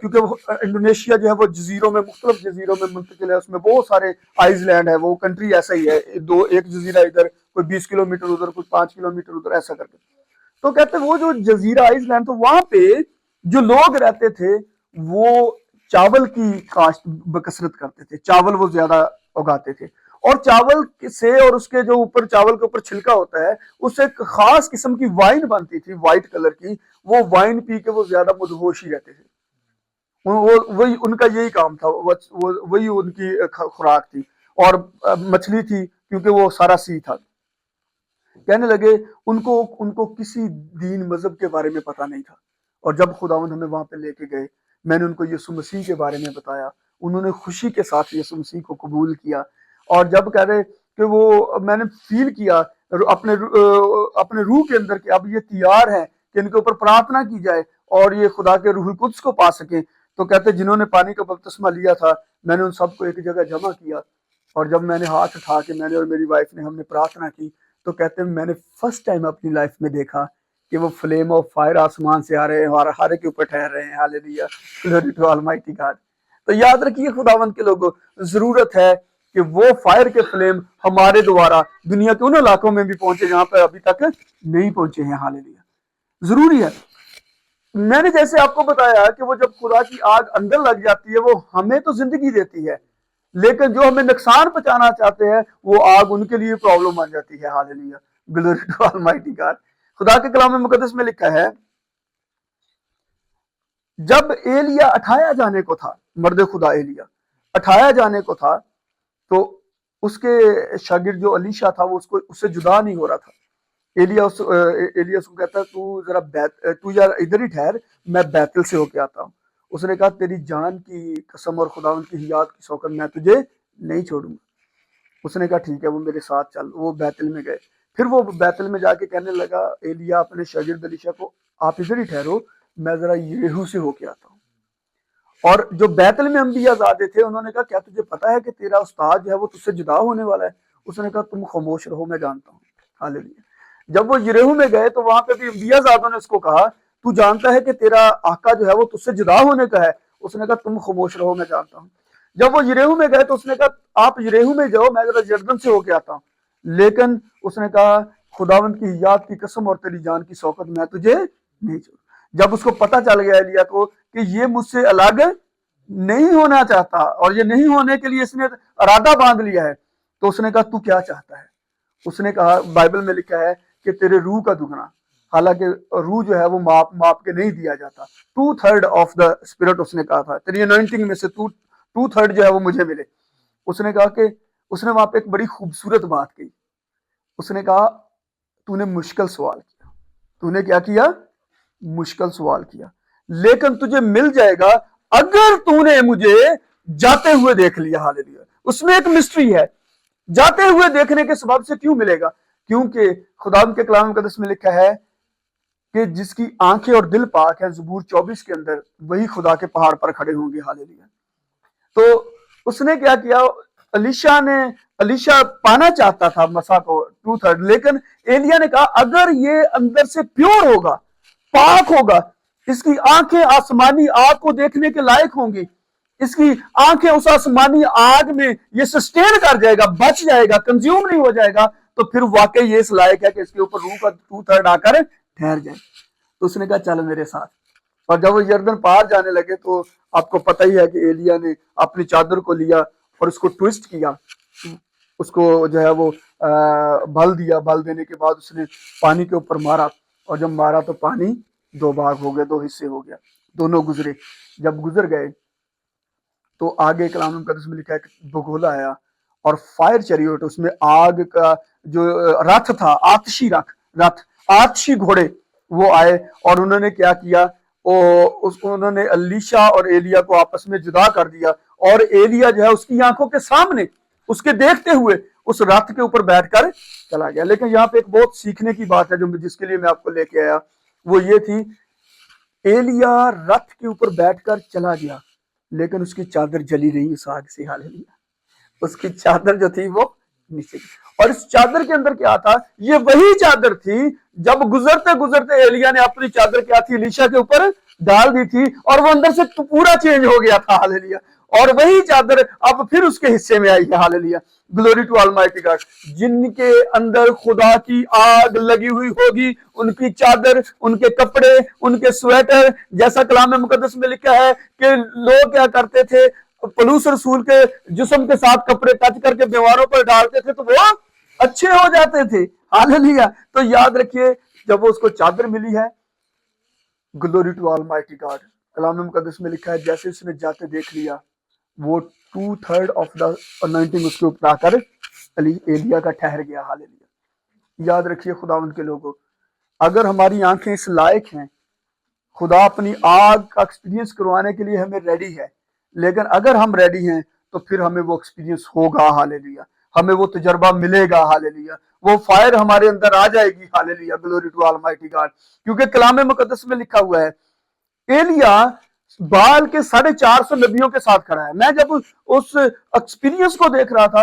کیونکہ انڈونیشیا جو ہے وہ جزیروں میں، مختلف جزیروں میں منتقل ہے، اس میں بہت سارے آئس لینڈ ہے، وہ کنٹری ایسا ہی ہے، ایک جزیرہ ادھر، کوئی 20 کلومیٹر ادھر، کوئی 5 کلومیٹر ادھر، ایسا کر کے۔ تو کہتے وہ جو جزیرہ آئس لینڈ، تو وہاں پہ جو لوگ رہتے تھے وہ چاول کی کاشت بکثرت کرتے تھے، چاول وہ زیادہ اگاتے تھے، اور چاول سے اور اس کے جو اوپر چاول کے اوپر چھلکا ہوتا ہے اس سے ایک خاص قسم کی وائن بنتی تھی، وائٹ کلر کی، وہ وائن پی کے وہ زیادہ مدہوش ہی رہتے تھے، وہی ان کا یہی کام تھا، وہی ان کی خوراک تھی، اور مچھلی تھی کیونکہ وہ سارا سی تھا۔ کہنے لگے ان کو کسی دین مذہب کے بارے میں پتہ نہیں تھا، اور جب خداوند ہمیں وہاں پہ لے کے گئے، میں نے ان کو یسوع مسیح کے بارے میں بتایا، انہوں نے خوشی کے ساتھ یسوع مسیح کو قبول کیا۔ اور جب کہہ رہے کہ وہ میں نے فیل کیا اپنے روح کے اندر کہ اب یہ تیار ہے کہ ان کے اوپر پرارتھنا کی جائے اور یہ خدا کے روح القدس کو پا سکیں، تو کہتے جنہوں نے پانی کا بپتسمہ لیا تھا میں نے ان سب کو ایک جگہ جمع کیا اور جب میں نے ہاتھ اٹھا کے میں نے اور میری وائف نے ہم نے پرارتھنا کی تو کہتے ہیں میں نے فرسٹ ٹائم اپنی لائف میں دیکھا کہ وہ فلیم آف فائر آسمان سے آ رہے ہیں اور ہر کے اوپر ٹھہر رہے ہیں. ہاللیلویہ، گلوری ٹو آلمائٹی گاڈ. تو یاد رکھیے خداوند کے لوگوں، ضرورت ہے کہ وہ فائر کے فلیم ہمارے دوارا دنیا کے ان علاقوں میں بھی پہنچے جہاں پہ ابھی تک نہیں پہنچے ہیں. ہاللیلویہ، ضروری ہے. میں نے جیسے آپ کو بتایا کہ وہ جب خدا کی آگ اندر لگ جاتی ہے وہ ہمیں تو زندگی دیتی ہے، لیکن جو ہمیں نقصان پہنچانا چاہتے ہیں وہ آگ ان کے لیے پرابلم بن جاتی ہے. Hallelujah, glory to almighty God. خدا کے کلام مقدس میں لکھا ہے جب ایلیا اٹھایا جانے کو تھا، مرد خدا ایلیا اٹھایا جانے کو تھا، تو اس کے شاگرد جو الیشا تھا وہ اس سے جدا نہیں ہو رہا تھا. ایلیا اس کو کہتا ہے تو یار ادھر ہی ٹھہر، میں بیتل سے ہو کے آتا ہوں. اس نے کہا تیری جان کی قسم اور خداوند کی حیات کی سوگند میں تجھے نہیں چھوڑوں گا. اس نے کہا ٹھیک ہے، وہ میرے ساتھ چل. وہ بیتل میں گئے. پھر وہ بیتل میں جا کے کہنے لگا ایلیا اپنے شاگرد الیشا کو، آپ ادھر ہی ٹھہرو، میں ذرا یریحو سے ہو کے آتا ہوں. اور جو بیتل میں انبیاء زادے تھے انہوں نے کہا کیا تجھے پتا ہے کہ تیرا استاد جو ہے وہ تجھ سے جدا ہونے والا ہے؟ اس نے کہا تم خاموش رہو، میں جانتا ہوں. ہاللیلویہ. جب وہ یریحو میں گئے تو وہاں پہ بھی انبیاء زادوں نے اس کو کہا تو جانتا ہے کہ تیرا آقا جو ہے وہ تجھ سے جدا ہونے کا ہے؟ اس نے کہا تم خاموش رہو، میں جانتا ہوں. جب وہ یریحو میں گئے تو اس نے کہا آپ یریحو میں جاؤ، میں ذرا یردن سے ہو کے آتا ہوں. لیکن اس نے کہا خداوند کی حیات کی قسم اور تیری جان کی سوگند میں تجھے نہیں چھوڑوں. جب اس کو پتا چل گیا ایلیا کو کہ یہ مجھ سے الگ نہیں ہونا چاہتا اور یہ نہیں ہونے کے لیے اس نے ارادہ باندھ لیا ہے، تو اس نے کہا تو کیا چاہتا ہے؟ اس نے کہا بائبل میں لکھا ہے کہ تیرے روح کا دگنا، حالانکہ روح جو ہے وہ ماپ کے نہیں دیا جاتا. 2/3 آف دا اسپرٹ اس نے کہا تھا، تیری انوائنٹنگ میں سے 2/3 جو ہے وہ مجھے ملے. اس نے کہا کہ اس نے وہاں پہ ایک بڑی خوبصورت بات کہی. اس نے کہا تو نے مشکل سوال کیا. تو نے کیا کیا؟ مشکل سوال کیا، لیکن تجھے مل جائے گا اگر تو نے مجھے جاتے ہوئے دیکھ لیا. ہاللیلویہ. اس میں ایک مسٹری ہے، جاتے ہوئے دیکھنے کے سبب سے کیوں ملے گا؟ کیونکہ خدا کے کلام مقدس میں لکھا ہے کہ جس کی آنکھیں اور دل پاک ہیں، زبور 24 کے اندر، وہی خدا کے پہاڑ پر کھڑے ہوں گے. ہاللیلویہ. تو اس نے کیا کیا؟ الیشا پانا چاہتا تھا مسا کو 2/3، لیکن ایلیا نے کہا اگر یہ اندر سے پیور ہوگا، پاک ہوگا، اس کی آنکھیں آسمانی آگ کو دیکھنے کے لائق ہوں گی، اس کی آنکھیں اس آسمانی آگ میں یہ سسٹین کر جائے گا، بچ جائے گا، کنزیوم نہیں ہو جائے گا، تو پھر واقعی یہ اس لائق ہے کہ اس کے اوپر روح کا 2/3 آ کر ٹھہر جائے. تو اس نے کہا چل میرے ساتھ. اور جب وہ یردن پار جانے لگے تو آپ کو پتہ ہی ہے کہ ایلیا نے اپنی چادر کو لیا اور اس کو ٹوسٹ کیا، اس کو جو ہے وہ بھل دیا. بھل دینے کے بعد اس نے پانی کے اوپر مارا، اور جب مارا تو پانی 2 بھاگ ہو گئے، 2 حصے ہو گیا، دونوں گزرے. جب گزر گئے تو آگے کلام مقدس میں لکھا ہے کہ بگولا آیا اور فائر چیریوٹ، اس میں آگ کا جو رتھ تھا، آتشی گھوڑے وہ آئے، اور انہوں نے کیا کیا؟ انہوں نے الیشا اور ایلیا کو آپس میں جدا کر دیا، اور ایلیا جو ہے اس کی آنکھوں کے سامنے اس کے دیکھتے ہوئے اس رتھ کے اوپر بیٹھ کر چلا گیا. لیکن یہاں پہ ایک بہت سیکھنے کی بات ہے جس کے لیے میں آپ کو لے کے آیا، وہ یہ تھی ایلیا رتھ کے اوپر بیٹھ کر چلا گیا، لیکن اس کی چادر جلی نہیں اس آگ سے. ہاللیلویہ. اس کی چادر جو تھی وہ نیچے گئی. اور اس چادر کے اندر کیا تھا؟ یہ وہی چادر تھی جب گزرتے گزرتے ایلیا نے اپنی چادر کیا تھی الیشا کے اوپر ڈال دی تھی، اور وہ اندر سے پورا چینج ہو گیا تھا. ہاللیلویہ. اور وہی چادر اب پھر اس کے حصے میں آئی ہے. Hallelujah. Glory to almighty God. جن کے اندر خدا کی آگ لگی ہوئی ہوگی، ان کی چادر، ان کے کپڑے، ان کے سویٹر، جیسا کلام مقدس میں لکھا ہے کہ لوگ کیا کرتے تھے، پولس رسول کے جسم کے ساتھ کپڑے ٹچ کر کے بیماروں پر ڈالتے تھے تو وہ اچھے ہو جاتے تھے. ہاللیلویہ. تو یاد رکھیے جب وہ اس کو چادر ملی ہے، گلوری ٹو آلمائٹی گاڈ، کلام مقدس میں لکھا ہے جیسے اس نے جاتے دیکھ لیا، وہ 2/3 آف دا انوائنٹنگ اس کے اوپر آ کر ایلیا کا ٹھہر گیا. ہاللیلویہ. یاد رکھیے خداوند کے لوگوں، اگر ہماری آنکھیں اس لائق ہیں، خدا اپنی آگ کا ایکسپیرینس کروانے کے لیے ہمیں ریڈی ہے، لیکن اگر ہم ریڈی ہیں تو پھر ہمیں وہ ایکسپیرینس ہوگا. ہاللیلویہ. ہمیں وہ تجربہ ملے گا. ہاللیلویہ. وہ فائر ہمارے اندر آ جائے گی. Hallelujah. Glory to almighty God. کیونکہ کلام مقدس میں لکھا ہوا ہے ایلیا بال کے 450 نبیوں کے ساتھ کھڑا ہے. میں جب اس ایکسپیرینس کو دیکھ رہا تھا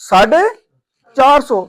450।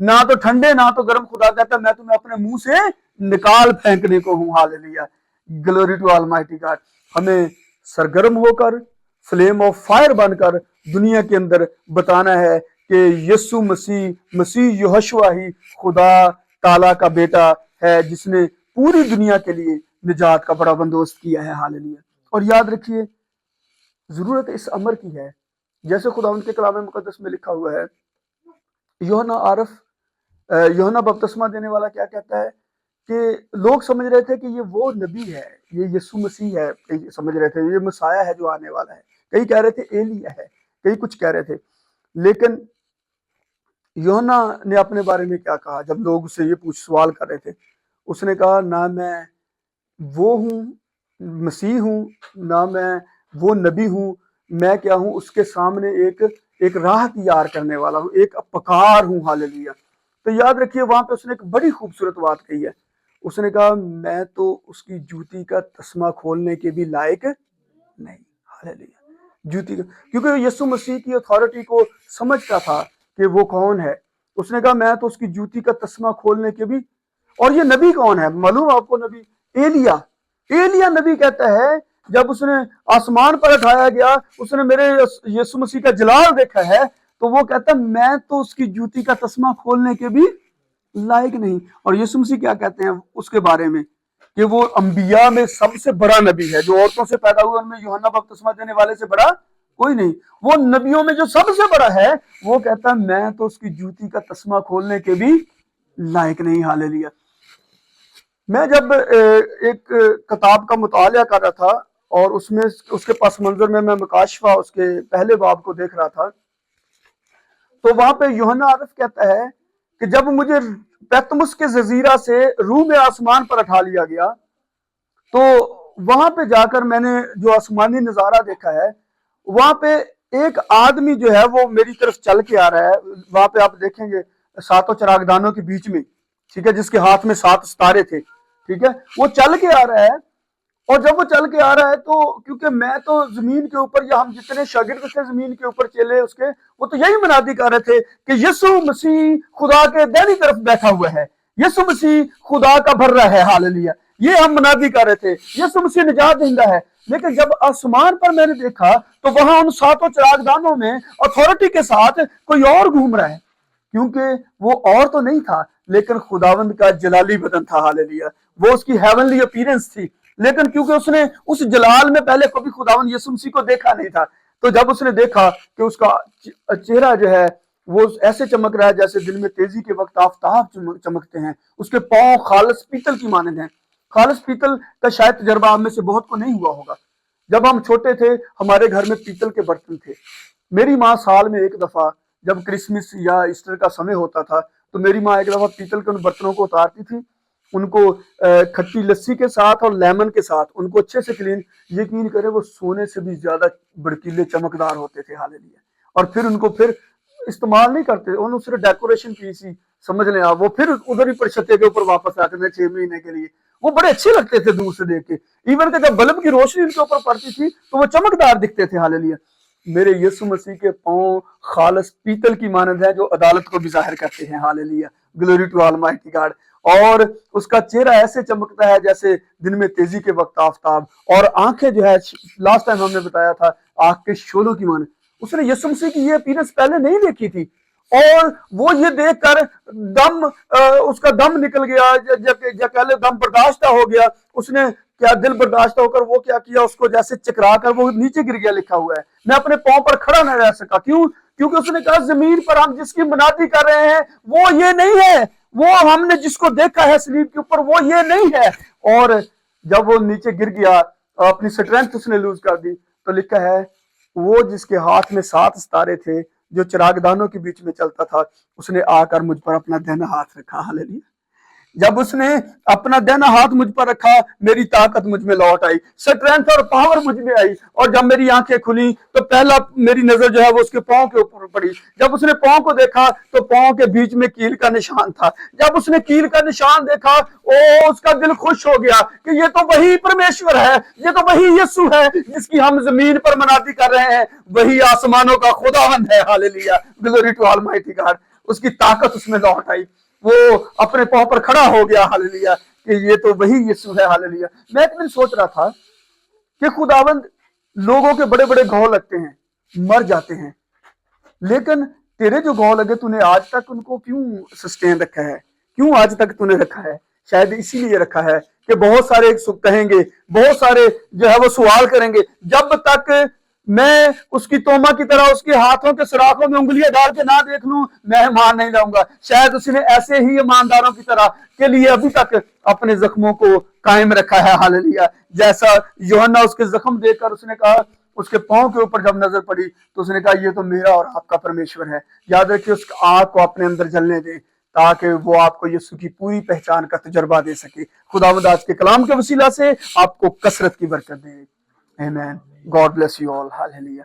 نہ تو ٹھنڈے نہ تو گرم. خدا کہتا ہے میں تمہیں اپنے منہ سے نکال پھینکنے کو ہوں. Hallelujah. Glory to almighty God. ہمیں سرگرم ہو کر فلیم آف فائر بن کر دنیا کے اندر بتانا ہے کہ یسوع مسیح یہوشوا ہی خدا تعالیٰ کا بیٹا ہے جس نے پوری دنیا کے لیے نجات کا بڑا بندوبست کیا ہے. ہاللیلویا. اور یاد رکھیے ضرورت اس امر کی ہے جیسے خداوند کے کلام مقدس میں لکھا ہوا ہے. یوحنا بپتسمہ دینے والا کیا کہتا ہے کہ لوگ سمجھ رہے تھے کہ یہ وہ نبی ہے, یہ یسوع مسیح ہے, کئی سمجھ رہے تھے یہ مسیح ہے جو آنے والا ہے, کئی کہہ رہے تھے ایلیا ہے, کئی کچھ کہہ رہے تھے. لیکن یوحنا نے اپنے بارے میں کیا کہا جب لوگ اس سے یہ سوال کر رہے تھے؟ اس نے کہا نہ میں وہ ہوں مسیح ہوں نہ میں وہ نبی ہوں, میں کیا ہوں اس کے سامنے ایک راہ تیار کرنے والا ہوں, ایک پکار ہوں. ہاللیلویا. تو یاد رکھیے وہاں پہ اس نے ایک بڑی خوبصورت بات کہی ہے. اس نے کہا میں تو اس کی جوتی کا تسمہ کھولنے کے بھی لائق نہیں. ہاللیلویا. جوتی کا, کیونکہ یسوع مسیح کی اتھارٹی کو سمجھتا تھا کہ وہ کون ہے. اس نے کہا میں تو اس کی جوتی کا تسمہ کھولنے کے بھی. اور یہ نبی کون ہے معلوم آپ کو؟ نبی ایلیا نبی کہتا ہے جب اس نے آسمان پر اٹھایا گیا اس نے میرے یسوع مسیح کا جلال دیکھا ہے تو وہ کہتا ہے میں تو اس کی جوتی کا تسمہ کھولنے کے بھی لائق نہیں. اور یسوع مسیح کیا کہتے ہیں اس کے بارے میں کہ وہ انبیاء میں سب سے بڑا نبی ہے, جو عورتوں سے پیدا ہوا ان میں یوحنا بپتسمہ دینے والے سے بڑا کوئی نہیں. وہ نبیوں میں جو سب سے بڑا ہے وہ کہتا ہے میں تو اس کی جوتی کا تسمہ کھولنے کے بھی لائق نہیں. ہاللیلویا. میں جب ایک کتاب کا مطالعہ کر رہا تھا اور اس میں اس کے پس منظر میں مکاشفہ اس کے پہلے باب کو دیکھ رہا تھا تو وہاں پہ یوحنا عارف کہتا ہے کہ جب مجھے پیتمس کے جزیرہ سے روح میں آسمان پر اٹھا لیا گیا تو وہاں پہ جا کر میں نے جو آسمانی نظارہ دیکھا ہے وہاں پہ ایک آدمی جو ہے وہ میری طرف چل کے آ رہا ہے. وہاں پہ آپ دیکھیں گے 7 چراغدانوں کے بیچ میں, ٹھیک ہے, جس کے ہاتھ میں 7 ستارے تھے, ٹھیک ہے, وہ چل کے آ رہا ہے. اور جب وہ چل کے آ رہا ہے تو کیونکہ میں تو زمین کے اوپر یا ہم جتنے شاگرد تھے زمین کے اوپر چلے اس کے وہ تو یہی منادی کر رہے تھے کہ یسوع مسیح خدا کے دائنی طرف بیٹھا ہوا ہے, یسوع مسیح خدا کا بھر رہا ہے. ہاللیلویا. یہ ہم منادی کر رہے تھے یسوع مسیح نجات دہندہ ہے. لیکن جب آسمان پر میں نے دیکھا تو وہاں ان 7 چراغدانوں میں اتھارٹی کے ساتھ کوئی اور گھوم رہا ہے, کیونکہ وہ اور تو نہیں تھا لیکن خداوند کا جلالی بدن تھا. ہاللیلویا. وہ اس کی ہیونلی اپیرنس تھی, لیکن کیونکہ اس نے اس جلال میں پہلے کبھی خداوند یسوع مسیح کو دیکھا نہیں تھا تو جب اس نے دیکھا کہ اس کا چہرہ جو ہے وہ ایسے چمک رہا ہے جیسے دن میں تیزی کے وقت آفتاب چمکتے ہیں, اس کے پاؤں خالص پیتل کی مانند ہیں. خالص پیتل کا شاید تجربہ آپ میں سے بہت کو نہیں ہوا ہوگا. جب ہم چھوٹے تھے ہمارے گھر میں پیتل کے برتن تھے. میری ماں سال میں ایک دفعہ جب کرسمس یا ایسٹر کا سمے ہوتا تھا تو میری ماں ایک دفعہ پیتل کے ان برتنوں کو اتارتی تھی, ان کو کھٹی لسی کے ساتھ اور لیمن کے ساتھ ان کو اچھے سے کلین, یقین کرے وہ سونے سے بھی زیادہ بڑکیلے چمکدار ہوتے تھے. حاللیلویا. اور پھر ان کو پھر استعمال نہیں کرتے, انہوں صرف ڈیکوریشن پیس ہی سمجھ لیں آپ, وہ پھر ادھر ہی پر چھتے کے اوپر واپس آتے تھے 6 مہینے کے لیے. وہ بڑے اچھے لگتے تھے دور سے دیکھ کے, ایون کہ جب بلب کی روشنی ان کے اوپر پڑتی تھی تو وہ چمکدار دکھتے تھے. ہاللیلویا. میرے یسوع مسیح کے پاؤں خالص پیتل کی مانند ہیں جو عدالت کو بھی ظاہر کرتے ہیں. Hallelujah. Glory to almighty God. اور اس کا چہرہ ایسے چمکتا ہے جیسے دن میں تیزی کے وقت آفتاب, اور آنکھیں جو ہے لاسٹ ٹائم ہم نے بتایا تھا آنکھ کے شعلوں کی مانند. اس نے یسوع مسیح کی یہ اپیرنس پہلے نہیں دیکھی تھی اور وہ یہ دیکھ کر اس کا دم نکل گیا, پہلے دم برداشتہ ہو گیا. اس نے کیا دل برداشتہ ہو کر وہ کیا کیا, اس کو جیسے چکرا کر وہ نیچے گر گیا. لکھا ہوا ہے میں اپنے پاؤں پر کھڑا نہ رہ سکا. کیوں؟ کیونکہ اس نے کہا زمین پر ہم جس کی منادی کر رہے ہیں وہ یہ نہیں ہے, وہ ہم نے جس کو دیکھا ہے سلیب کے اوپر وہ یہ نہیں ہے. اور جب وہ نیچے گر گیا اپنی سٹرینتھ اس نے لوز کر دی تو لکھا ہے وہ جس کے ہاتھ میں 7 ستارے تھے جو چراغدانوں کے بیچ میں چلتا تھا اس نے آ کر مجھ پر اپنا دہنا ہاتھ رکھا. ہاللیلویا. جب اس نے اپنا دہنا ہاتھ مجھ پر رکھا میری طاقت مجھ میں لوٹ آئی, سٹرینتھ اور پاور مجھ میں آئی. اور جب میری آنکھیں کھلی تو پہلا میری نظر جو ہے وہ اس کے پاؤں کے اوپر پڑی. جب اس نے پاؤں کو دیکھا تو پاؤں کے بیچ میں کیل کا نشان تھا. جب اس نے کیل کا نشان دیکھا اس کا دل خوش ہو گیا کہ یہ تو وہی پرمیشور ہے, یہ تو وہی یسوع ہے جس کی ہم زمین پر منادی کر رہے ہیں, وہی آسمانوں کا خداوند ہے. Hallelujah. Glory to almighty God. اس کی طاقت اس میں لوٹ آئی، وہ اپنے پاؤں پر کھڑا ہو گیا، ہاللیلویا، کہ یہ تو وہی یسوع ہے، ہاللیلویا۔ میں ایک دن سوچ رہا تھا کہ خداوند لوگوں کے بڑے بڑے گھاؤ لگتے ہیں، مر جاتے ہیں، لیکن تیرے جو گھاؤ لگے تو نے آج تک ان کو کیوں سسٹین رکھا ہے، کیوں آج تک تو نے رکھا ہے؟ شاید اسی لیے رکھا ہے کہ بہت سارے کہیں گے، بہت سارے جو ہے وہ سوال کریں گے، جب تک میں اس کی تومہ کی طرح اس کے ہاتھوں کے سراخوں میں انگلیاں ڈال کے نہ دیکھ لوں، میں ایمان نہیں لاؤں گا۔ شاید اس نے ایسے ہی ایمانداروں کی طرح کے لیے ابھی تک اپنے زخموں کو قائم رکھا ہے، ہاللیلویا۔ جیسا یوحنا اس کے زخم دیکھ کر اس نے کہا، اس کے پاؤں کے اوپر جب نظر پڑی تو اس نے کہا یہ تو میرا اور آپ کا پرمیشور ہے۔ یاد رکھیے اس آگ کو اپنے اندر جلنے دیں تاکہ وہ آپ کو یسوع کی پوری پہچان کا تجربہ دے سکے۔ خداوند آج کے کلام کے وسیلہ سے آپ کو کثرت کی برکت دے۔ آمین۔ God bless you all, ہاللیلویا۔